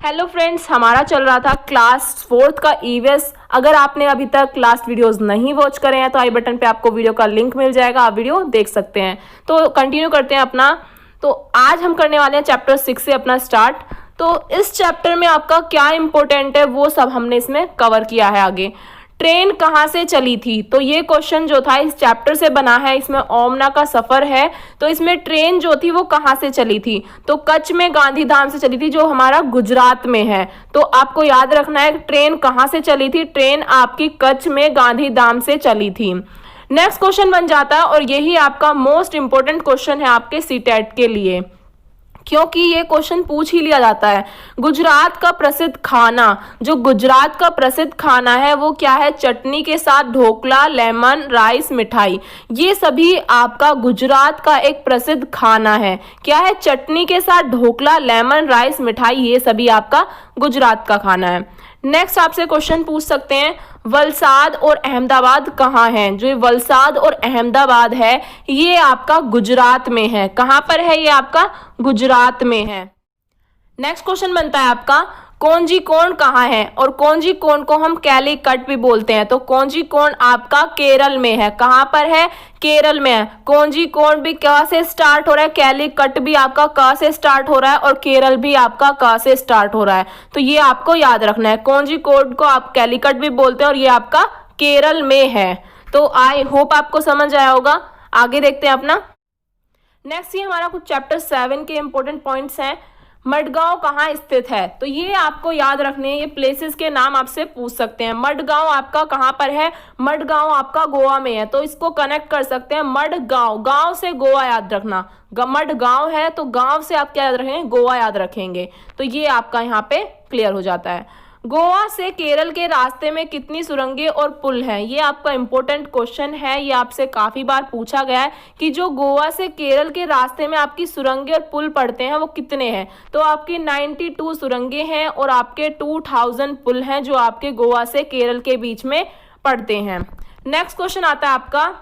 Hello friends, हमारा चल रहा था क्लास 4th का ईवीएस। अगर आपने अभी तक क्लास वीडियोस नहीं वॉच करे हैं तो आई बटन पे आपको वीडियो का लिंक मिल जाएगा, आप वीडियो देख सकते हैं। तो कंटिन्यू करते हैं अपना। तो आज हम करने वाले हैं चैप्टर 6 से अपना स्टार्ट। तो इस चैप्टर में आपका क्या इंपॉर्टेंट है वो सब हमने इसमें कवर किया है। आगे ट्रेन कहाँ से चली थी, तो ये क्वेश्चन जो था इस चैप्टर से बना है। इसमें ओमना का सफर है, तो इसमें ट्रेन जो थी वो कहाँ से चली थी, तो कच्छ में गांधीधाम से चली थी, जो हमारा गुजरात में है। तो आपको याद रखना है ट्रेन कहाँ से चली थी। ट्रेन आपकी कच्छ में गांधीधाम से चली थी। नेक्स्ट क्वेश्चन बन जाता है, और यही आपका मोस्ट इंपोर्टेंट क्वेश्चन है आपके सीटेट के लिए, क्योंकि ये क्वेश्चन पूछ ही लिया जाता है। गुजरात का प्रसिद्ध खाना, जो गुजरात का प्रसिद्ध खाना है वो क्या है? चटनी के साथ ढोकला, लेमन राइस, मिठाई। ये सभी आपका गुजरात का एक प्रसिद्ध खाना है। क्या है? चटनी के साथ ढोकला, लेमन राइस, मिठाई, ये सभी आपका गुजरात का खाना है। नेक्स्ट आपसे क्वेश्चन पूछ सकते हैं, वलसाड और अहमदाबाद कहाँ हैं? जो वलसाड और अहमदाबाद है ये आपका गुजरात में है। कहाँ पर है? ये आपका गुजरात में है। नेक्स्ट क्वेश्चन बनता है आपका, कोंजीकोड कहाँ है? और कोंजीकोड को हम कैलीकट भी बोलते हैं। तो कोंजीकोड आपका केरल में है। कहाँ पर है? केरल में है। कोंजीकोड भी कहाँ से स्टार्ट हो रहा है? कैलीकट भी आपका कहाँ से स्टार्ट हो रहा है, और केरल भी आपका कहाँ से स्टार्ट हो रहा है। तो ये आपको याद रखना है। कोंजीकोड को आप कैलीकट भी बोलते हैं, और ये आपका केरल में है। तो आई होप आपको समझ आया होगा। आगे देखते हैं अपना। नेक्स्ट ये हमारा कुछ चैप्टर 7 के इंपॉर्टेंट पॉइंट्स हैं। मडगांव कहाँ स्थित है? तो ये आपको याद रखने हैं, ये प्लेसेस के नाम आपसे पूछ सकते हैं। मडगांव आपका कहाँ पर है? मडगांव आपका गोवा में है। तो इसको कनेक्ट कर सकते हैं, मडगांव, गांव से गोवा याद रखना। मडगांव है तो गांव से आप क्या याद रखेंगे? गोवा याद रखेंगे। तो ये आपका यहाँ पे क्लियर हो जाता है। गोवा से केरल के रास्ते में कितनी सुरंगें और पुल हैं? ये आपका इंपॉर्टेंट क्वेश्चन है। ये आपसे काफी बार पूछा गया है कि जो गोवा से केरल के रास्ते में आपकी सुरंगें और पुल पड़ते हैं वो कितने हैं? तो आपकी 92 सुरंगें हैं और आपके 2000 पुल हैं जो आपके गोवा से केरल के बीच में पड़ते हैं। नेक्स्ट क्वेश्चन आता है आपका,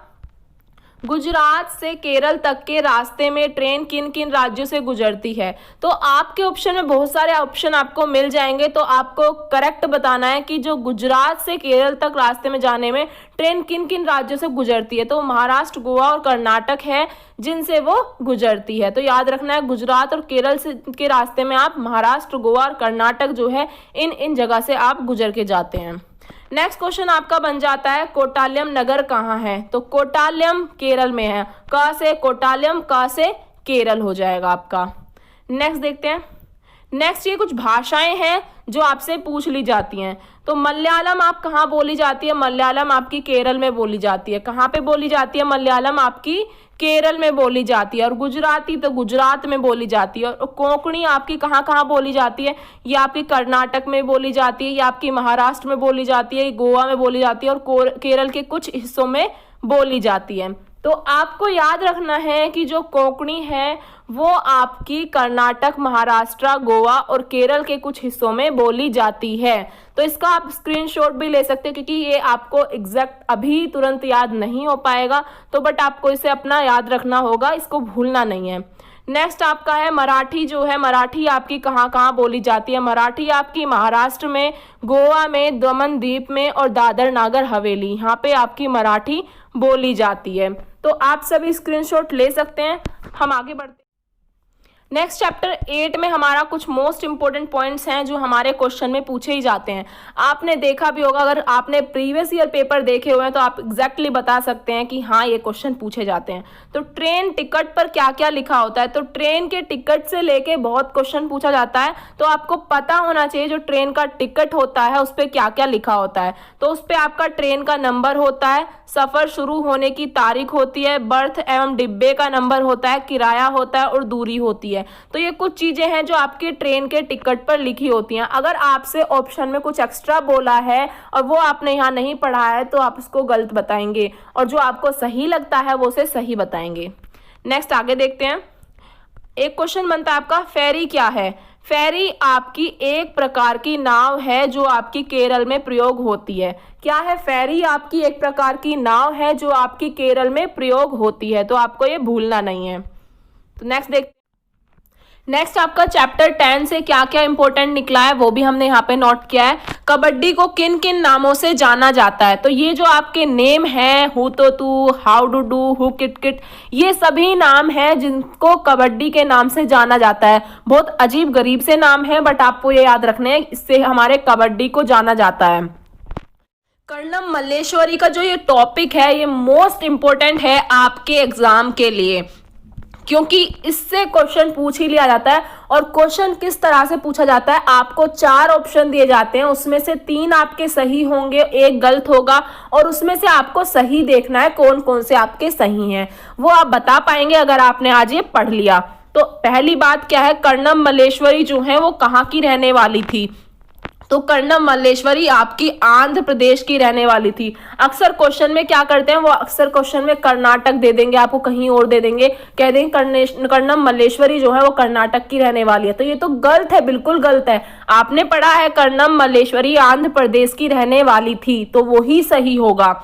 गुजरात से केरल तक के रास्ते में ट्रेन किन किन राज्यों से गुजरती है? तो आपके ऑप्शन में बहुत सारे ऑप्शन आपको मिल जाएंगे, तो आपको करेक्ट बताना है कि जो गुजरात से केरल तक रास्ते में जाने में ट्रेन किन किन राज्यों से गुजरती है। तो महाराष्ट्र, गोवा और कर्नाटक है जिनसे वो गुजरती है। तो याद रखना है, गुजरात और केरल से के रास्ते में आप महाराष्ट्र, गोवा और कर्नाटक जो है इन जगह से आप गुजर के जाते हैं। नेक्स्ट क्वेश्चन आपका बन जाता है, कोटालम नगर कहाँ है? तो कोटालम केरल में है। क से कोटालम, क से केरल हो जाएगा आपका। नेक्स्ट देखते हैं। नेक्स्ट ये कुछ भाषाएं हैं जो आपसे पूछ ली जाती हैं। तो मलयालम आप कहाँ बोली जाती है? मलयालम आपकी केरल में बोली जाती है। कहाँ पे बोली जाती है? मलयालम आपकी केरल में बोली जाती है। और गुजराती तो गुजरात में बोली जाती है। और कोंकणी आपकी कहाँ कहाँ बोली जाती है? ये आपकी कर्नाटक में बोली जाती है, ये आपकी महाराष्ट्र में बोली जाती है, गोवा में बोली जाती है, और केरल के कुछ हिस्सों में बोली जाती है। तो आपको याद रखना है कि जो कोंकणी है वो आपकी कर्नाटक, महाराष्ट्र, गोवा और केरल के कुछ हिस्सों में बोली जाती है। तो इसका आप स्क्रीनशॉट भी ले सकते हैं, क्योंकि ये आपको एग्जैक्ट अभी तुरंत याद नहीं हो पाएगा। तो बट आपको इसे अपना याद रखना होगा, इसको भूलना नहीं है। नेक्स्ट आपका है मराठी। जो है मराठी आपकी कहाँ कहाँ बोली जाती है? मराठी आपकी महाराष्ट्र में, गोवा में, दमन द्वीप में और दादर नागर हवेली, यहाँ पे आपकी मराठी बोली जाती है। तो आप सभी स्क्रीनशॉट ले सकते हैं। हम आगे बढ़ते हैं। नेक्स्ट चैप्टर 8 में हमारा कुछ मोस्ट इंपोर्टेंट पॉइंट्स हैं जो हमारे क्वेश्चन में पूछे ही जाते हैं। आपने देखा भी होगा, अगर आपने प्रीवियस ईयर पेपर देखे हुए हैं तो आप एग्जैक्टली बता सकते हैं कि हाँ ये क्वेश्चन पूछे जाते हैं। तो ट्रेन टिकट पर क्या क्या लिखा होता है? तो ट्रेन के टिकट से लेके बहुत क्वेश्चन पूछा जाता है, तो आपको पता होना चाहिए जो ट्रेन का टिकट होता है उस पर क्या क्या लिखा होता है। तो उस पर आपका ट्रेन का नंबर होता है, सफर शुरू होने की तारीख होती है, बर्थ एवं डिब्बे का नंबर होता है, किराया होता है और दूरी होती है। तो ये कुछ चीजें हैं जो आपके ट्रेन के टिकट पर लिखी होती हैं। अगर आपसे ऑप्शन में कुछ एक्स्ट्रा बोला है और वो आपने यहाँ नहीं पढ़ा है तो आप उसको गलत बताएंगे, और जो आपको सही लगता है वो उसे सही बताएंगे। नेक्स्ट आगे देखते हैं। एक क्वेश्चन बनता है आपका, फेरी क्या है? फेरी आपकी एक प्रकार की नाव है जो आपकी केरल में प्रयोग होती है। क्या है? फेरी आपकी एक प्रकार की नाव है जो आपकी केरल में प्रयोग होती है। तो आपको ये भूलना नहीं है। तो नेक्स्ट देखते हैं। नेक्स्ट आपका चैप्टर 10 से क्या क्या इंपॉर्टेंट निकला है वो भी हमने यहाँ पे नोट किया है। कबड्डी को किन किन नामों से जाना जाता है, तो ये जो आपके नेम है, हु तो तू, how do do, who kit kit, ये सभी नाम हैं जिनको कबड्डी के नाम से जाना जाता है। बहुत अजीब गरीब से नाम है, बट आपको ये याद रखने हैं, इससे हमारे कबड्डी को जाना जाता है। कर्णम मल्लेश्वरी का जो ये टॉपिक है ये मोस्ट इंपॉर्टेंट है आपके एग्जाम के लिए, क्योंकि इससे क्वेश्चन पूछ ही लिया जाता है। और क्वेश्चन किस तरह से पूछा जाता है, आपको 4 ऑप्शन दिए जाते हैं, उसमें से 3 आपके सही होंगे, 1 गलत होगा, और उसमें से आपको सही देखना है कौन कौन से आपके सही हैं, वो आप बता पाएंगे अगर आपने आज ये पढ़ लिया। तो पहली बात क्या है, कर्णम मल्लेश्वरी जो है वो कहाँ की रहने वाली थी, तो कर्णम मल्लेश्वरी आपकी आंध्र प्रदेश की रहने वाली थी। अक्सर क्वेश्चन में क्या करते हैं, वो अक्सर क्वेश्चन में कर्नाटक दे देंगे, आपको कहीं और दे देंगे, कह देंगे कर्णम मल्लेश्वरी जो है वो कर्नाटक की रहने वाली है। तो ये तो गलत है, बिल्कुल गलत है। आपने पढ़ा है कर्णम मल्लेश्वरी आंध्र प्रदेश की रहने वाली थी, तो वो ही सही होगा।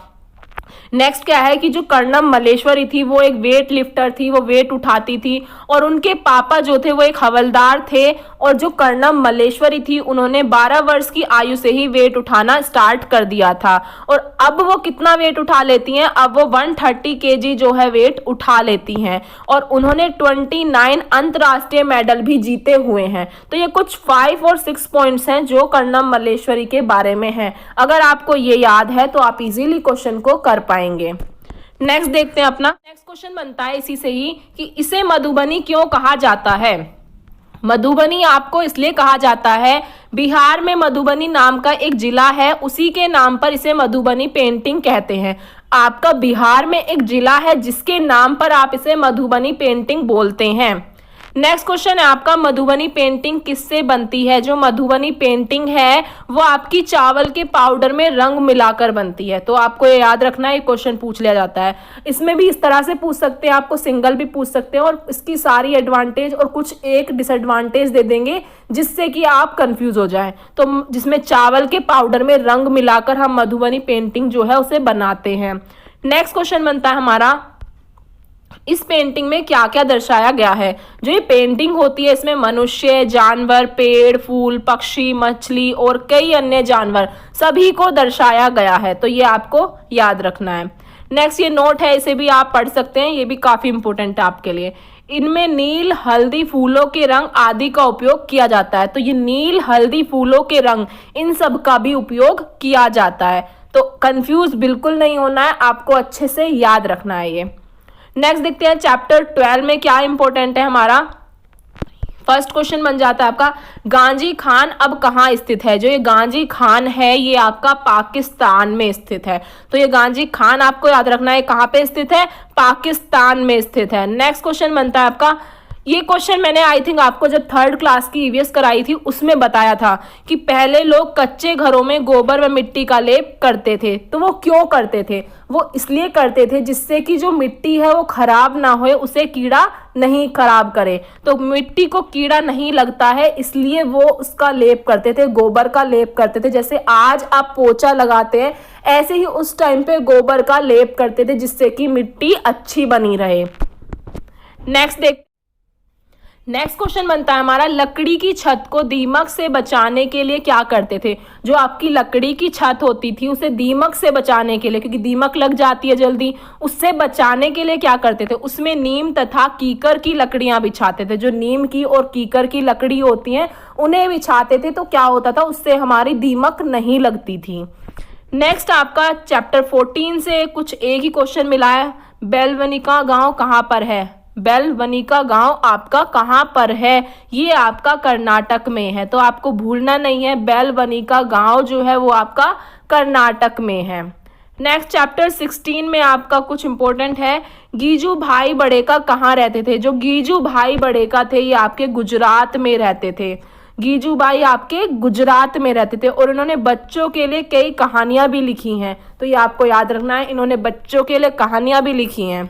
नेक्स्ट क्या है कि जो कर्णम मल्लेश्वरी थी वो एक वेट लिफ्टर थी, वो वेट उठाती थी, और उनके पापा जो थे वो एक हवलदार थे। और जो कर्णम मल्लेश्वरी थी उन्होंने 12 वर्ष की आयु से ही वेट उठाना स्टार्ट कर दिया था। और अब वो कितना वेट उठा लेती हैं, अब वो 130 kg जो है वेट उठा लेती हैं, और उन्होंने 29 अंतर्राष्ट्रीय मेडल भी जीते हुए हैं। तो ये कुछ 5 और 6 पॉइंट्स हैं जो कर्णम मल्लेश्वरी के बारे में हैं। अगर आपको ये याद है तो आप इजीली क्वेश्चन को कर पाएंगे। नेक्स्ट देखते हैं अपना नेक्स्ट क्वेश्चन बनता है इसी से ही कि इसे मधुबनी क्यों कहा जाता है। मधुबनी आपको इसलिए कहा जाता है, बिहार में मधुबनी नाम का एक जिला है, उसी के नाम पर इसे मधुबनी पेंटिंग कहते हैं। आपका बिहार में एक जिला है जिसके नाम पर आप इसे मधुबनी पेंटिंग बोलते हैं। नेक्स्ट क्वेश्चन है आपका, मधुबनी पेंटिंग किससे बनती है। जो मधुबनी पेंटिंग है वो आपकी चावल के पाउडर में रंग मिलाकर बनती है। तो आपको ये याद रखना है, ये क्वेश्चन पूछ लिया जाता है। इसमें भी इस तरह से पूछ सकते हैं, आपको सिंगल भी पूछ सकते हैं, और इसकी सारी एडवांटेज और कुछ एक डिसएडवांटेज दे देंगे जिससे कि आप कंफ्यूज हो जाएं। तो जिसमें चावल के पाउडर में रंग मिलाकर हम मधुबनी पेंटिंग जो है उसे बनाते हैं। नेक्स्ट क्वेश्चन बनता है हमारा, इस पेंटिंग में क्या क्या दर्शाया गया है। जो ये पेंटिंग होती है इसमें मनुष्य, जानवर, पेड़, फूल, पक्षी, मछली और कई अन्य जानवर सभी को दर्शाया गया है। तो ये आपको याद रखना है। नेक्स्ट ये नोट है, इसे भी आप पढ़ सकते हैं, ये भी काफी इंपॉर्टेंट है आपके लिए। इनमें नील, हल्दी, फूलों के रंग आदि का उपयोग किया जाता है। तो ये नील, हल्दी, फूलों के रंग, इन सब का भी उपयोग किया जाता है। तो कंफ्यूज बिल्कुल नहीं होना है, आपको अच्छे से याद रखना है ये। नेक्स्ट देखते हैं चैप्टर 12 में क्या इंपॉर्टेंट है हमारा। फर्स्ट क्वेश्चन बन जाता है आपका, गांजी खान अब कहाँ स्थित है। जो ये गांजी खान है ये आपका पाकिस्तान में स्थित है। तो ये गांजी खान आपको याद रखना है कहाँ पे स्थित है, पाकिस्तान में स्थित है। नेक्स्ट क्वेश्चन बनता है आपका, ये क्वेश्चन मैंने आई थिंक आपको जब 3rd क्लास की ईवीएस कराई थी उसमें बताया था कि पहले लोग कच्चे घरों में गोबर व मिट्टी का लेप करते थे। तो वो क्यों करते थे, वो इसलिए करते थे जिससे कि जो मिट्टी है वो खराब ना हो, उसे कीड़ा नहीं खराब करे। तो मिट्टी को कीड़ा नहीं लगता है इसलिए वो उसका लेप करते थे, गोबर का लेप करते थे। जैसे आज आप पोछा लगाते हैं ऐसे ही उस टाइम पे गोबर का लेप करते थे जिससे कि मिट्टी अच्छी बनी रहे। नेक्स्ट क्वेश्चन बनता है हमारा, लकड़ी की छत को दीमक से बचाने के लिए क्या करते थे। जो आपकी लकड़ी की छत होती थी उसे दीमक से बचाने के लिए, क्योंकि दीमक लग जाती है जल्दी, उससे बचाने के लिए क्या करते थे, उसमें नीम तथा कीकर की लकड़ियां बिछाते थे। जो नीम की और कीकर की लकड़ी होती हैं उन्हें बिछाते थे। तो क्या होता था, उससे हमारी दीमक नहीं लगती थी। नेक्स्ट आपका चैप्टर 14 से कुछ एक ही क्वेश्चन मिला है, बेलवनिका गाँव कहाँ पर है। बेलवनिका गांव आपका कहाँ पर है, ये आपका कर्नाटक में है। तो आपको भूलना नहीं है, बेलवनिका गांव जो है वो आपका कर्नाटक में है। नेक्स्ट चैप्टर 16 में आपका कुछ इंपॉर्टेंट है, गीजू भाई बड़ेका कहाँ रहते थे। जो गीजू भाई बड़ेका थे ये आपके गुजरात में रहते थे। गीजू भाई आपके गुजरात में रहते थे और इन्होंने बच्चों के लिए कई कहानियां भी लिखी हैं। तो ये आपको याद रखना है, इन्होंने बच्चों के लिए कहानियां भी लिखी हैं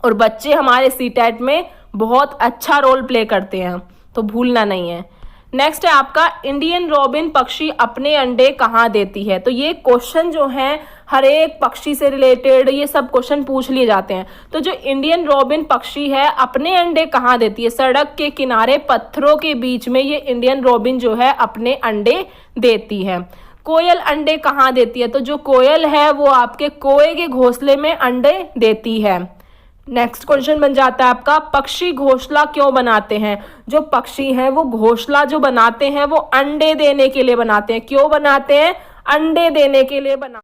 और बच्चे हमारे सीटेट में बहुत अच्छा रोल प्ले करते हैं, तो भूलना नहीं है। नेक्स्ट है आपका इंडियन रॉबिन पक्षी अपने अंडे कहाँ देती है। तो ये क्वेश्चन जो है हर एक पक्षी से रिलेटेड ये सब क्वेश्चन पूछ लिए जाते हैं। तो जो इंडियन रॉबिन पक्षी है अपने अंडे कहाँ देती है, सड़क के किनारे पत्थरों के बीच में ये इंडियन रॉबिन जो है अपने अंडे देती है। कोयल अंडे कहाँ देती है, तो जो कोयल है वो आपके कोए के घोंसले में अंडे देती है। नेक्स्ट क्वेश्चन बन जाता है आपका पक्षी घोंसला क्यों बनाते हैं। जो पक्षी हैं वो घोंसला जो बनाते हैं वो अंडे देने के लिए बनाते हैं। क्यों बनाते हैं, अंडे देने के लिए बना।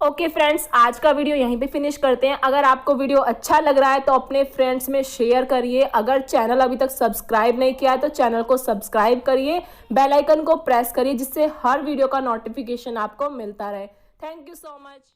ओके फ्रेंड्स, आज का वीडियो यहीं पे फिनिश करते हैं। अगर आपको वीडियो अच्छा लग रहा है तो अपने फ्रेंड्स में शेयर करिए। अगर चैनल अभी तक सब्सक्राइब नहीं किया है तो चैनल को सब्सक्राइब करिए, बेल आइकन को प्रेस करिए जिससे हर वीडियो का नोटिफिकेशन आपको मिलता रहे। Thank you so much.